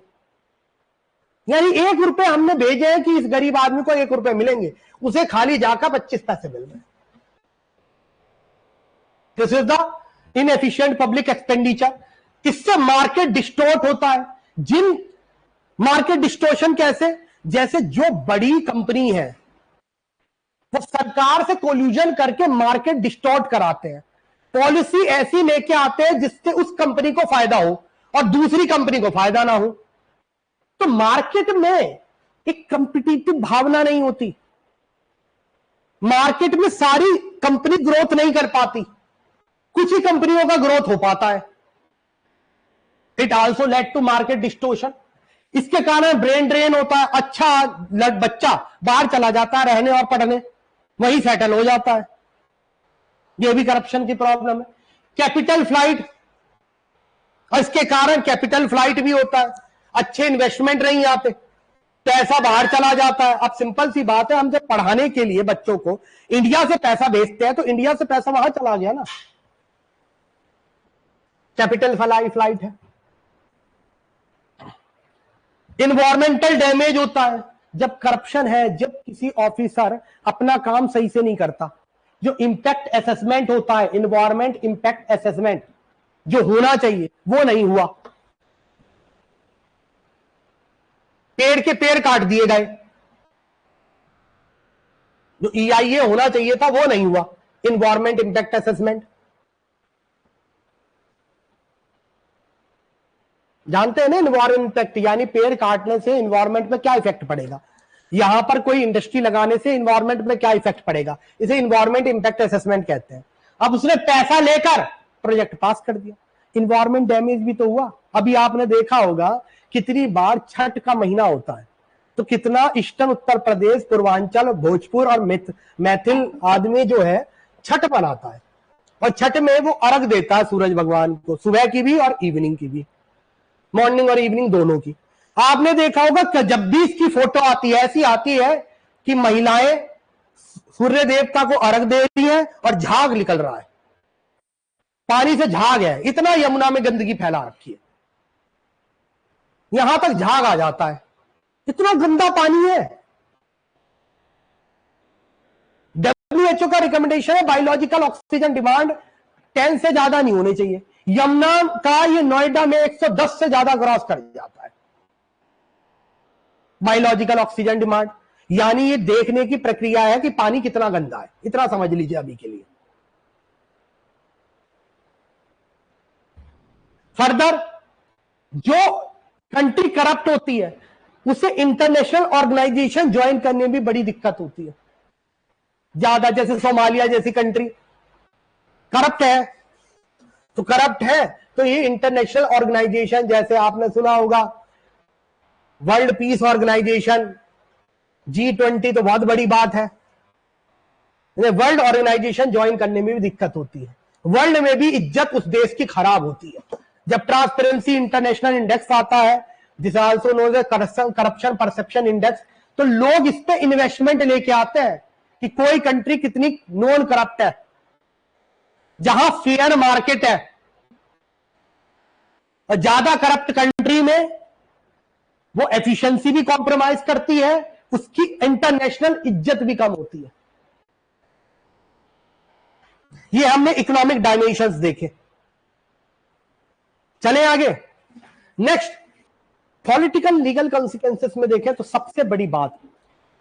यानी 1 रुपए हमने भेजे हैं कि इस गरीब आदमी को 1 रुपए मिलेंगे, उसे खाली जाकर 25 पैसे मिल रहे। This is the inefficient public expenditure. इससे मार्केट डिस्टोर्ट होता है। जिन मार्केट डिस्टोर्शन कैसे, जैसे जो बड़ी कंपनी है वो सरकार से कोल्यूजन करके मार्केट डिस्टॉर्ट कराते हैं, पॉलिसी ऐसी लेके आते हैं जिससे उस कंपनी को फायदा हो और दूसरी कंपनी को फायदा ना हो। तो मार्केट में एक कंपिटिटिव भावना नहीं होती, मार्केट में सारी कंपनी ग्रोथ नहीं कर पाती, कुछ ही कंपनियों का ग्रोथ हो पाता है। It also lead to market distortion. इसके कारण ब्रेन ड्रेन होता है, अच्छा बच्चा बाहर चला जाता है रहने और पढ़ने, वही सेटल हो जाता है। यह भी करप्शन की प्रॉब्लम है। कैपिटल फ्लाइट, और इसके कारण कैपिटल फ्लाइट भी होता है, अच्छे इन्वेस्टमेंट नहीं आते, पैसा बाहर चला जाता है। अब सिंपल सी बात है, हम जब पढ़ाने के लिए बच्चों को इंडिया से पैसा भेजते हैं तो इंडिया से पैसा वहां चला गया ना, कैपिटल फ्लाइट है। इन्वायरमेंटल डैमेज होता है जब करप्शन है, जब किसी ऑफिसर अपना काम सही से नहीं करता। जो इंपैक्ट असेसमेंट होता है, इन्वायरमेंट इंपैक्ट असेसमेंट जो होना चाहिए वो नहीं हुआ, पेड़ के पेड़ काट दिए गए, जो EIA होना चाहिए था वो नहीं हुआ, इन्वायरमेंट इंपैक्ट असेसमेंट। जानते हैं ना इन्वायरमेंट इंपैक्ट, यानी पेड़ काटने से इन्वायरमेंट में क्या इफेक्ट पड़ेगा, यहां पर कोई इंडस्ट्री लगाने से इन्वायरमेंट में क्या इफेक्ट पड़ेगा, इसे इन्वायरमेंट इंपैक्ट असेसमेंट कहते हैं। अब उसने पैसा लेकर प्रोजेक्ट पास कर दिया, इन्वायरमेंट डैमेज भी तो हुआ। अभी आपने देखा होगा कितनी बार छठ का महीना होता है तो कितना ईस्टर्न उत्तर प्रदेश, पूर्वांचल, भोजपुर और मैथिल आदमी जो है छठ मनाता है, और छठ में वो अर्घ देता है सूरज भगवान को, सुबह की भी और इवनिंग की भी, मॉर्निंग और इवनिंग दोनों की। आपने देखा होगा कि जब भी इसकी फोटो आती है ऐसी आती है कि महिलाएं सूर्य देवता को अर्घ दे रही हैं और झाग निकल रहा है, पानी से झाग है, इतना यमुना में गंदगी फैला रखी है, यहां तक झाग आ जाता है, इतना गंदा पानी है। WHO का रिकमेंडेशन है बायोलॉजिकल ऑक्सीजन डिमांड 10 से ज्यादा नहीं होनी चाहिए। यमुना का ये नोएडा में 110 से ज्यादा क्रॉस कर जाता है। बायोलॉजिकल ऑक्सीजन डिमांड, यानी ये देखने की प्रक्रिया है कि पानी कितना गंदा है, इतना समझ लीजिए अभी के लिए। फर्दर, जो कंट्री करप्ट होती है उसे इंटरनेशनल ऑर्गेनाइजेशन ज्वाइन करने में भी बड़ी दिक्कत होती है ज्यादा। जैसे सोमालिया जैसी कंट्री करप्ट है, तो ये इंटरनेशनल ऑर्गेनाइजेशन, जैसे आपने सुना होगा वर्ल्ड पीस ऑर्गेनाइजेशन, G20 तो बहुत बड़ी बात है। वर्ल्ड ऑर्गेनाइजेशन ज्वाइन करने में भी दिक्कत होती है। वर्ल्ड में भी इज्जत उस देश की खराब होती है। जब ट्रांसपेरेंसी इंटरनेशनल इंडेक्स आता है, जिस also known as corruption perception index, तो लोग इस पे इन्वेस्टमेंट लेके आते हैं कि कोई कंट्री कितनी नॉन करप्ट है। जहां फेयर मार्केट है और ज्यादा करप्ट कंट्री में वो एफिशिएंसी भी कॉम्प्रोमाइज करती है, उसकी इंटरनेशनल इज्जत भी कम होती है। ये हमने इकोनॉमिक डायमेंशंस देखे। चले आगे। नेक्स्ट, पॉलिटिकल लीगल कॉन्सिक्वेंसेस में देखें तो सबसे बड़ी बात,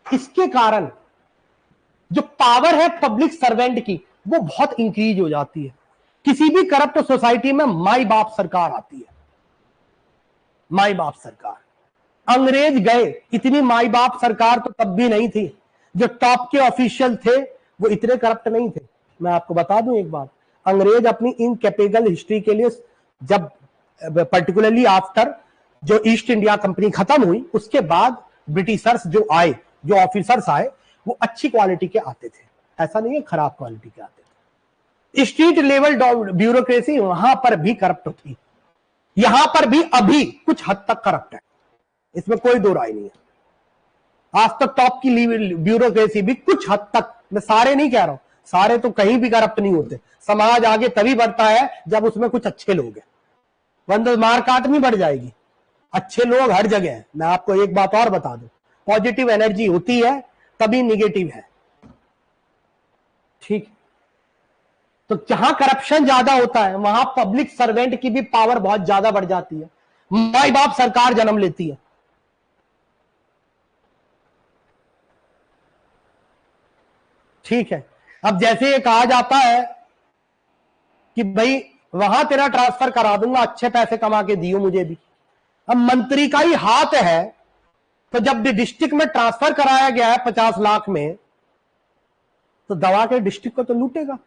इसके कारण जो पावर है पब्लिक सर्वेंट की वो बहुत इंक्रीज हो जाती है। किसी भी करप्ट सोसाइटी में माई बाप सरकार आती है। माई बाप सरकार, अंग्रेज गए, इतनी माई बाप सरकार तो तब भी नहीं थी। जो टॉप के ऑफिशियल थे वो इतने करप्ट नहीं थे। मैं आपको बता दूं एक बात, अंग्रेज अपनी इनकैपेबल हिस्ट्री के लिए, जब पर्टिकुलरली आफ्टर जो ईस्ट इंडिया कंपनी खत्म हुई, उसके बाद ब्रिटिशर्स जो आए, जो ऑफिसर्स आए, वो अच्छी क्वालिटी के आते थे, ऐसा नहीं है खराब क्वालिटी के आते थे। स्ट्रीट लेवल ब्यूरोक्रेसी वहां पर भी करप्ट थी, यहां पर भी अभी कुछ हद तक करप्ट है, इसमें कोई दो राय नहीं है। आज तक टॉप की ब्यूरोक्रेसी भी कुछ हद तक, मैं सारे नहीं कह रहा हूं, सारे तो कहीं भी करप्ट नहीं होते। समाज आगे तभी बढ़ता है जब उसमें कुछ अच्छे लोग हैं, वरना मार काट नहीं बढ़ जाएगी। अच्छे लोग हर जगह हैं। मैं आपको एक बात और बता दूं, पॉजिटिव एनर्जी होती है तभी निगेटिव है, ठीक। तो जहां करप्शन ज्यादा होता है वहां पब्लिक सर्वेंट की भी पावर बहुत ज्यादा बढ़ जाती है, माई बाप सरकार जन्म लेती है। ठीक है, अब जैसे ये कहा जाता है कि भाई वहां तेरा ट्रांसफर करा दूंगा, अच्छे पैसे कमा के दियो मुझे भी। अब मंत्री का ही हाथ है, तो जब डिस्ट्रिक्ट में ट्रांसफर कराया गया है 50 लाख में, तो दवा के डिस्ट्रिक्ट को तो लूटेगा।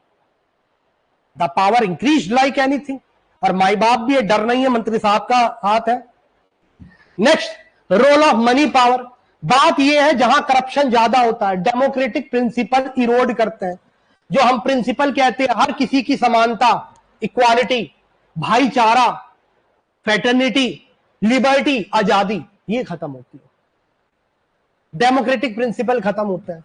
The power increase like anything, और माई बाप भी है, डर नहीं है, मंत्री साहब का हाथ है। Next, role of money power. बात यह है जहां करप्शन ज्यादा होता है, डेमोक्रेटिक प्रिंसिपल इरोड करते हैं। जो हम प्रिंसिपल कहते हैं, हर किसी की समानता, इक्वालिटी, भाईचारा, फ्रेटर्निटी, लिबर्टी, आजादी, ये खत्म होती है। डेमोक्रेटिक प्रिंसिपल खत्म होता है।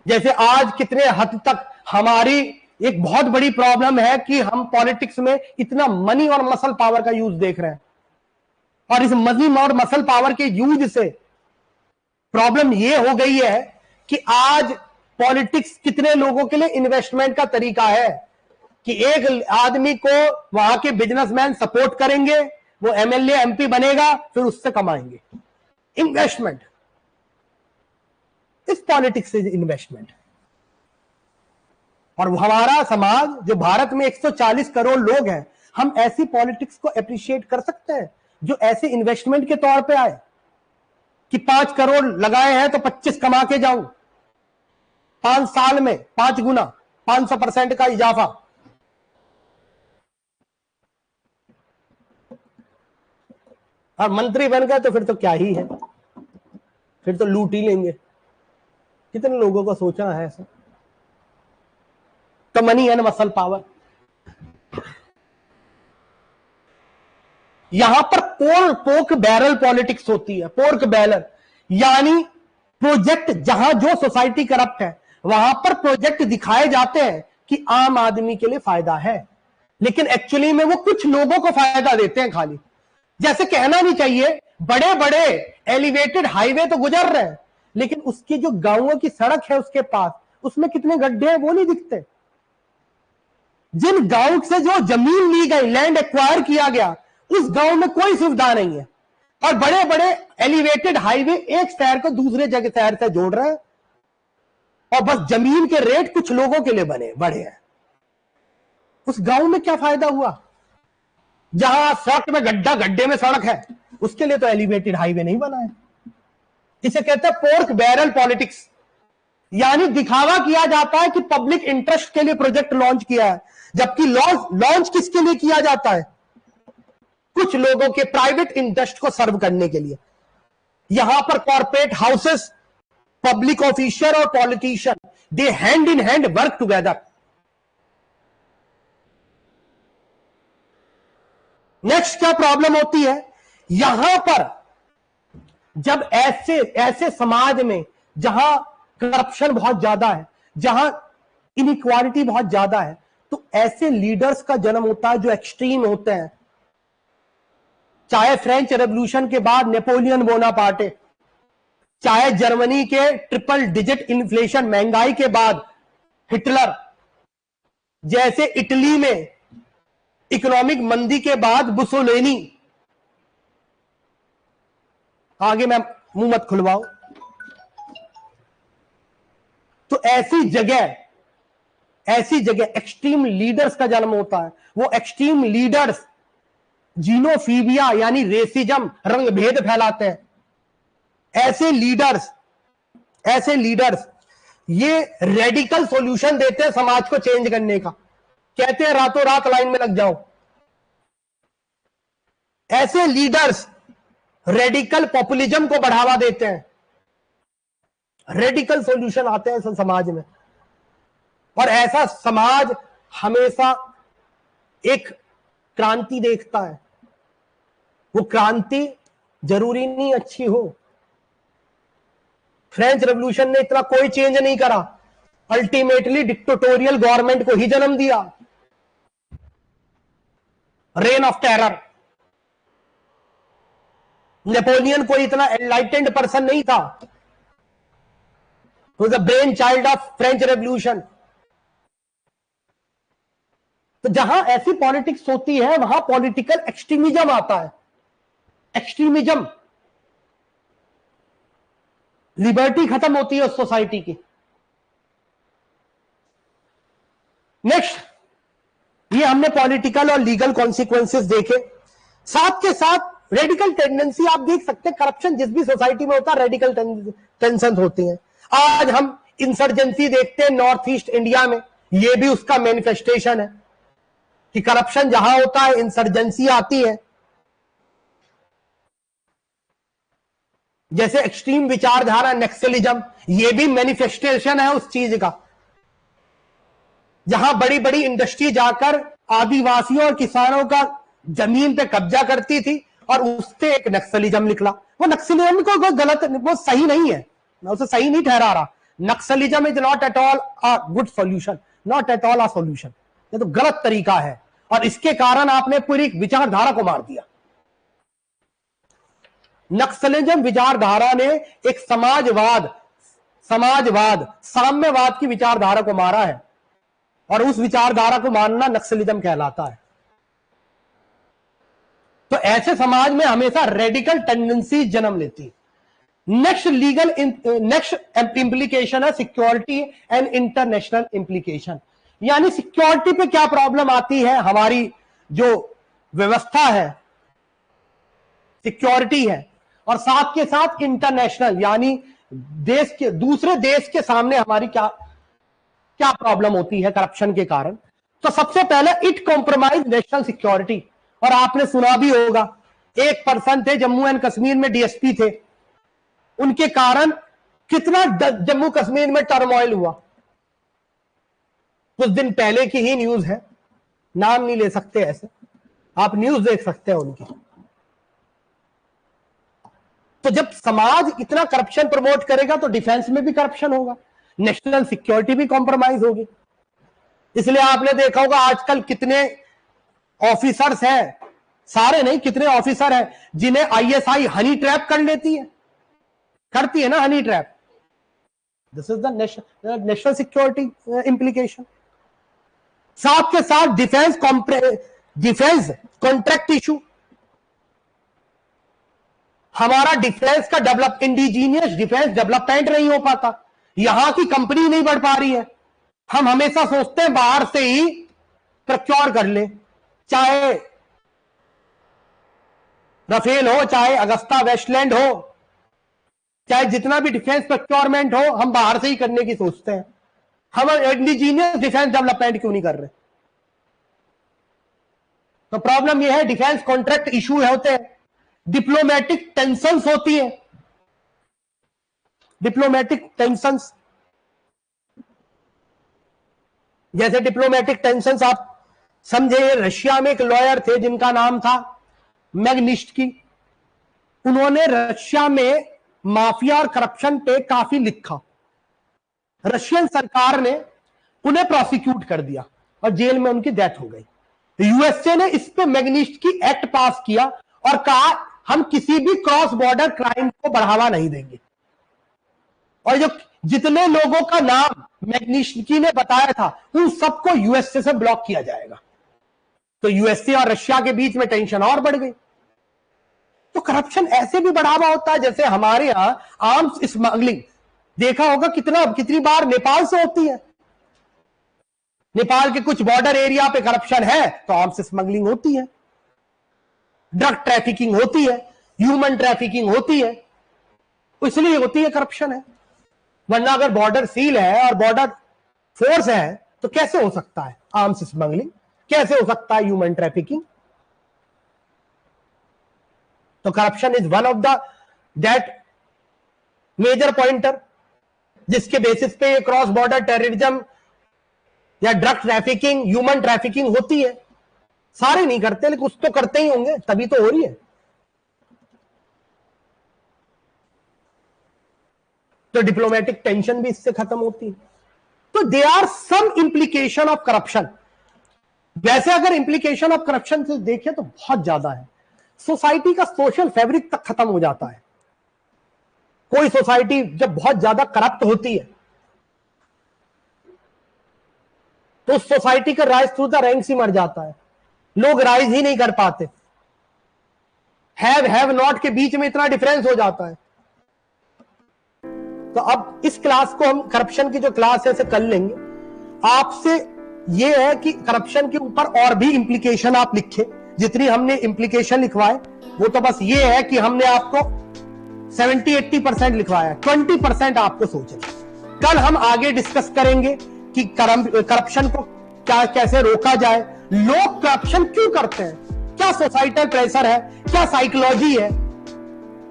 जैसे आज कितने हद तक हमारी एक बहुत बड़ी प्रॉब्लम है कि हम पॉलिटिक्स में इतना मनी और मसल पावर का यूज देख रहे हैं, और इस मनी और मसल पावर के यूज से प्रॉब्लम यह हो गई है कि आज पॉलिटिक्स कितने लोगों के लिए इन्वेस्टमेंट का तरीका है कि एक आदमी को वहां के बिजनेसमैन सपोर्ट करेंगे, वो एमएलए एमपी बनेगा, फिर उससे कमाएंगे। इन्वेस्टमेंट, इस पॉलिटिक्स से इन्वेस्टमेंट। और हमारा समाज जो भारत में 140 करोड़ लोग हैं, हम ऐसी पॉलिटिक्स को अप्रिशिएट कर सकते हैं जो ऐसे इन्वेस्टमेंट के तौर पे आए कि 5 करोड़ लगाए हैं तो 25 कमा के जाऊं, 5 साल में 5 गुना, 500% का इजाफा। और मंत्री बन गए तो फिर तो क्या ही है, फिर तो लूट ही लेंगे। कितने लोगों को सोचना है ऐसा। तो मनी एंड मसल पावर, यहां पर पोर्क बैरल पॉलिटिक्स होती है। पोर्क बैरल यानी प्रोजेक्ट, जहां जो सोसाइटी करप्ट है वहां पर प्रोजेक्ट दिखाए जाते हैं कि आम आदमी के लिए फायदा है, लेकिन एक्चुअली में वो कुछ लोगों को फायदा देते हैं खाली। जैसे कहना नहीं चाहिए, बड़े बड़े एलिवेटेड हाईवे तो गुजर रहे हैं, लेकिन उसकी जो गांवों की सड़क है उसके पास, उसमें कितने गड्ढे हैं वो नहीं दिखते। जिन गांव से जो जमीन ली गई, लैंड एक्वायर किया गया, उस गांव में कोई सुविधा नहीं है। और बड़े बड़े एलिवेटेड हाईवे एक शहर को दूसरे जगह शहर से जोड़ रहे हैं, और बस जमीन के रेट कुछ लोगों के लिए बढ़े हैं। उस गांव में क्या फायदा हुआ? जहां सड़क में गड्ढे में सड़क है, उसके लिए तो एलिवेटेड हाईवे नहीं बना है। इसे कहते हैं पोर्क बैरल पॉलिटिक्स, यानी दिखावा किया जाता है कि पब्लिक इंटरेस्ट के लिए प्रोजेक्ट लॉन्च किया है, जबकि लॉन्च किसके लिए किया जाता है? कुछ लोगों के प्राइवेट इंटरेस्ट को सर्व करने के लिए। यहां पर कॉर्पोरेट हाउसेस, पब्लिक ऑफिसर और politician, they hand in hand work together. Next क्या प्रॉब्लम होती है? यहां पर जब ऐसे समाज में जहां करप्शन बहुत ज्यादा है, जहां इनइक्वालिटी बहुत ज्यादा है, तो ऐसे लीडर्स का जन्म होता है जो एक्सट्रीम होते हैं। चाहे फ्रेंच रेवोल्यूशन के बाद नेपोलियन बोनापार्टे, चाहे जर्मनी के ट्रिपल डिजिट इन्फ्लेशन महंगाई के बाद हिटलर, जैसे इटली में इकोनॉमिक मंदी के बाद मुसोलिनी, आगे मैं मुंह मत खुलवाओ। तो ऐसी जगह एक्सट्रीम लीडर्स का जन्म होता है। वो एक्सट्रीम लीडर्स जीनोफीबिया यानी रेसिज्म, रंग भेद फैलाते हैं। ऐसे लीडर्स ये रेडिकल सॉल्यूशन देते हैं समाज को चेंज करने का, कहते हैं रातों रात लाइन में लग जाओ। ऐसे लीडर्स रेडिकल पॉपुलिज्म को बढ़ावा देते हैं, रेडिकल सॉल्यूशन आते हैं समाज में। और ऐसा समाज हमेशा एक क्रांति देखता है। वो क्रांति जरूरी नहीं अच्छी हो। फ्रेंच रेवोल्यूशन ने इतना कोई चेंज नहीं करा, अल्टीमेटली डिक्टेटोरियल गवर्नमेंट को ही जन्म दिया, रेन ऑफ टेरर। नेपोलियन कोई इतना एनलाइटेंड पर्सन नहीं था, the brain child of French revolution. तो जहां ऐसी पॉलिटिक्स होती है वहां पॉलिटिकल एक्सट्रीमिज्म आता है। एक्सट्रीमिज्म, लिबर्टी खत्म होती है उस सोसाइटी की। नेक्स्ट, ये हमने पॉलिटिकल और लीगल कॉन्सिक्वेंसेस देखे। साथ के साथ रेडिकल टेंडेंसी आप देख सकते हैं, करप्शन जिस भी सोसाइटी में होता है रेडिकल टेंशन होती है। आज हम इंसर्जेंसी देखते हैं नॉर्थ ईस्ट इंडिया में, ये भी उसका मैनिफेस्टेशन है कि करप्शन जहां होता है इंसर्जेंसी आती है। जैसे एक्सट्रीम विचारधारा नक्सलिज्म, ये भी मैनिफेस्टेशन है उस चीज का, जहां बड़ी बड़ी इंडस्ट्री जाकर आदिवासियों और किसानों का जमीन पे कब्जा करती थी और उससे एक नक्सलिज्म निकला। वो नक्सलिज्म को गलत, वो सही नहीं है, मैं उसे सही नहीं ठहरा रहा। Naxalism is not at all a good solution, not at all a solution. ये तो गलत तरीका है और इसके कारण आपने पूरी विचारधारा को मार दिया। नक्सलिज्म विचारधारा ने एक समाजवाद साम्यवाद की विचारधारा को मारा है और उस विचारधारा को मानना नक्सलिज्म कहलाता है। तो ऐसे समाज में हमेशा रेडिकल टेंडेंसी जन्म लेती है। नेक्स्ट इंप्लीकेशन है सिक्योरिटी एंड इंटरनेशनल इंप्लीकेशन, यानी सिक्योरिटी पे क्या प्रॉब्लम आती है। हमारी जो व्यवस्था है सिक्योरिटी है, और साथ के साथ इंटरनेशनल यानी देश के दूसरे देश के सामने हमारी क्या प्रॉब्लम होती है करप्शन के कारण। तो सबसे पहले इट कॉम्प्रोमाइज नेशनल सिक्योरिटी, और आपने सुना भी होगा एक पर्सन थे जम्मू एंड कश्मीर में, डीएसपी थे, उनके कारण कितना जम्मू कश्मीर में टर्मोइल हुआ। कुछ दिन पहले की ही न्यूज है, नाम नहीं ले सकते ऐसे, आप न्यूज देख सकते हैं उनकी। तो जब समाज इतना करप्शन प्रमोट करेगा तो डिफेंस में भी करप्शन होगा, नेशनल सिक्योरिटी भी कॉम्प्रोमाइज होगी। इसलिए आपने देखा होगा आजकल कितने ऑफिसर्स हैं, सारे नहीं कितने ऑफिसर हैं जिन्हें आईएसआई हनी ट्रैप करती है ना, honey trap. This is the national security implication. साथ के साथ डिफेंस कॉन्ट्रैक्ट इशू, हमारा डिफेंस का इंडिजीनियस डिफेंस डेवलपमेंट नहीं हो पाता, यहां की कंपनी नहीं बढ़ पा रही है। हम हमेशा सोचते हैं बाहर से ही प्रोक्योर कर ले, चाहे राफेल हो, चाहे अगस्ता वेस्टलैंड हो, चाहे जितना भी डिफेंस प्रोक्योरमेंट हो, हम बाहर से ही करने की सोचते हैं। हम इंडिजीनियस डिफेंस डेवलपमेंट क्यों नहीं कर रहे? तो प्रॉब्लम यह है, डिफेंस कॉन्ट्रैक्ट इशू होते हैं, डिप्लोमेटिक टेंशंस होती है, डिप्लोमेटिक टेंशंस। जैसे डिप्लोमेटिक टेंशंस आप समझे, रशिया में एक लॉयर थे जिनका नाम था मैग्निट्स्की। उन्होंने रशिया में माफिया और करप्शन पे काफी लिखा। रशियन सरकार ने उन्हें प्रोसिक्यूट कर दिया और जेल में उनकी डेथ हो गई। यूएसए ने इस पे मैग्निट्स्की एक्ट पास किया और कहा हम किसी भी क्रॉस बॉर्डर क्राइम को बढ़ावा नहीं देंगे। और जो जितने लोगों का नाम मैग्निट्स्की ने बताया था उन सबको यूएसए से ब्लॉक किया जाएगा। तो यूएसए और रशिया के बीच में टेंशन और बढ़ गई। तो करप्शन ऐसे भी बढ़ावा होता है, जैसे हमारे यहां आर्म्स स्मगलिंग देखा होगा कितनी बार नेपाल से होती है। नेपाल के कुछ बॉर्डर एरिया पे करप्शन है तो आर्म्स स्मगलिंग होती है, ड्रग ट्रैफिकिंग होती है, ह्यूमन ट्रैफिकिंग होती है, इसलिए होती है करप्शन है। वरना अगर बॉर्डर सील है और बॉर्डर फोर्स है तो कैसे हो सकता है आर्म्स स्मगलिंग, कैसे हो सकता है ह्यूमन ट्रैफिकिंग? तो corruption is one of that major pointer जिसके बेसिस पे क्रॉस बॉर्डर टेररिज्म या ड्रग ट्रैफिकिंग, ह्यूमन ट्रैफिकिंग होती है। सारे नहीं करते लेकिन कुछ तो करते ही होंगे, तभी तो हो रही है। तो डिप्लोमेटिक टेंशन भी इससे खत्म होती है। तो they are some implication of corruption. वैसे अगर इंप्लीकेशन ऑफ करप्शन से देखें तो बहुत ज्यादा है। सोसाइटी का सोशल फैब्रिक तक खत्म हो जाता है। कोई सोसाइटी जब बहुत ज्यादा करप्ट होती है तो उस सोसाइटी का राइज थ्रू द रैंक्स ही मर जाता है, लोग राइज ही नहीं कर पाते। हैव नॉट के बीच में इतना डिफरेंस हो जाता है। तो अब इस क्लास को हम करप्शन की जो क्लास है इसे कर लेंगे। आपसे यह है कि करप्शन के ऊपर और भी इंप्लीकेशन आप लिखे, जितनी हमने इंप्लीकेशन लिखवाए वो तो बस ये है कि हमने आपको 70-80% लिखवाया, 20% आपको सोचना। कल हम आगे डिस्कस करेंगे कि करप्शन को क्या कैसे रोका जाए, लोग करप्शन क्यों करते हैं, क्या सोसाइटल प्रेशर है, क्या साइकोलॉजी है,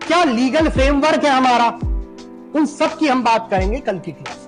क्या लीगल फ्रेमवर्क है हमारा, उन सब की हम बात करेंगे कल की क्लास।